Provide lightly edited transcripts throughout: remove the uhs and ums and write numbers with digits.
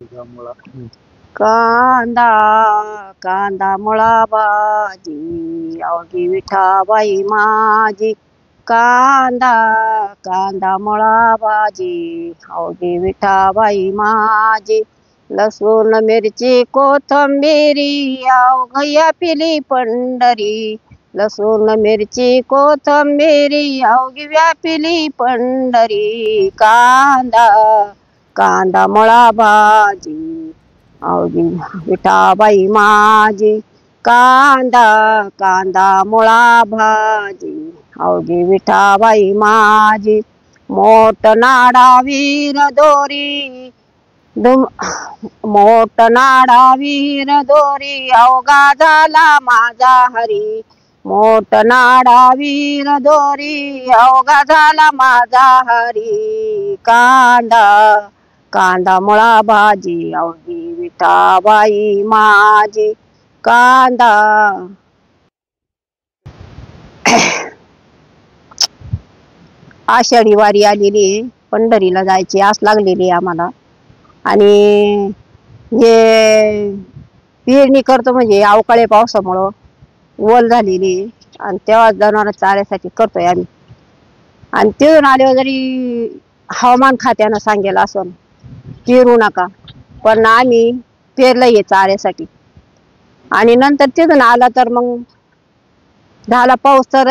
मुळा कांदा कांदा मुळा भाजी अवघी विठाबाई माझी कांदा कांदा मुळा भाजी अवघी विठाबाई माझी लसूण मिरची कोथंबिरी अवघी व्यापिली पंढरी लसूण मिरची कोथंबिरी अवघी व्यापिली पंढरी कांदा कांदा मुळा भाजी अवघी विठाबाई माझी कांदा कांदा मुळा भाजी अवघी विठाबाई माझी मोठ नाडा वीर दोरी मोठ नाडा वीर दोरी अवघा झाला माझा हरी मोठ नाडा वीर दोरी अवघा झाला माझा हरी कांदा कांदा मुळा भाजी अवघी विठाबाई माझी कांदा आषाढी वारी आलेली आहे, पंढरीला जायची आस लागलेली आहे आम्हाला. आणि हे पेरणी करतो म्हणजे अवकाळी पावसामुळं ओल झालेली आहे आणि तेव्हा जनावर चाऱ्यासाठी करतोय आम्ही. आणि तिथून आल्यावर जरी हवामान खात्यानं सांगेल असं पेरू नका, पण आम्ही पेरलं हे चाऱ्यासाठी. आणि नंतर तिथून आला तर मग झाला पाऊस तर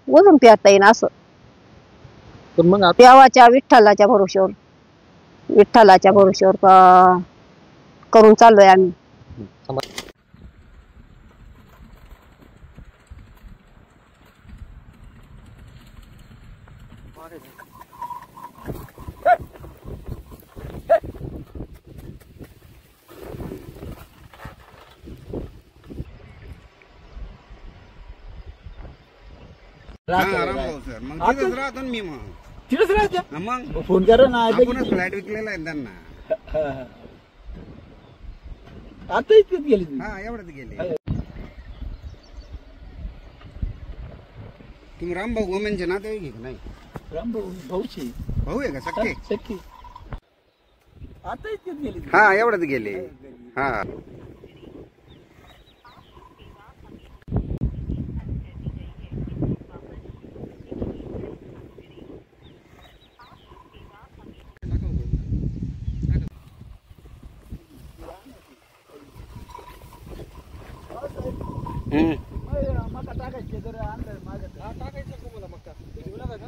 उजून पेरता येईल असं. तर मग देवाच्या विठ्ठलाच्या भरोश्यावर करून चाललोय आम्ही. सर मग तिथेच राहतो ना मी मग तिथेच राहायचं मग फोन करा ना. आपणच फ्लॅट विकलेला आहे त्यांना. आता इतकेच गेली हा एवढ्यात गेले. तुम्ही रामभाऊ गोमेंचे नाते की नाही? रामभाऊ भाऊची भाऊ आहे का सख्खे? सख्खी. आता इतकेच गेली. हा एवढ्यात गेले. हा मका टाकायचे तर आणलं माझ्या टाकायचं तुम्हाला मका घेऊन का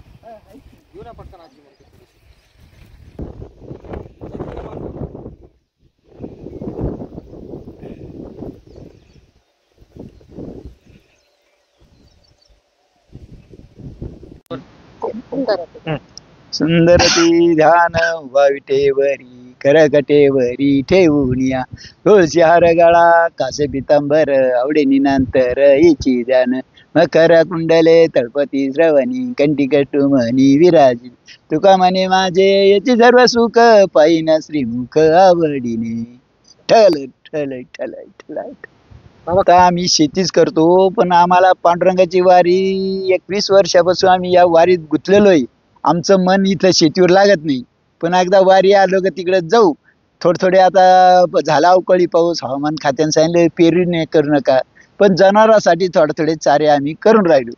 घेऊन पटकन आजी सुंदर ती ध्यान उभा विटेवरी करकटेवरी ठेवूनिया तुळशी हार गळा कासे पितांबर आवडे नंतर हिची ध्यान मकर कुंडले तळपती श्रवणी कंठी कटुमणी विराजी तुका म्हणे माझे याची सर्व सुख पाहिन श्रीमुख आवडीने ठल ठल ठल ठल. आता आम्ही शेतीच करतो, पण आम्हाला पांडुरंगाची वारी 21 वर्षापासून आम्ही या वारीत गुंतलेलोय. आमचं मन इथं शेतीवर लागत नाही, पण एकदा वारी आलो का तिकडे जाऊ. थोडे आता झाला अवकाळी पाऊस, हवामान खात्याने सांगितलं पेरणी करू नका, पण जनावरांसाठी थोडे चारे आम्ही करून राहिलो.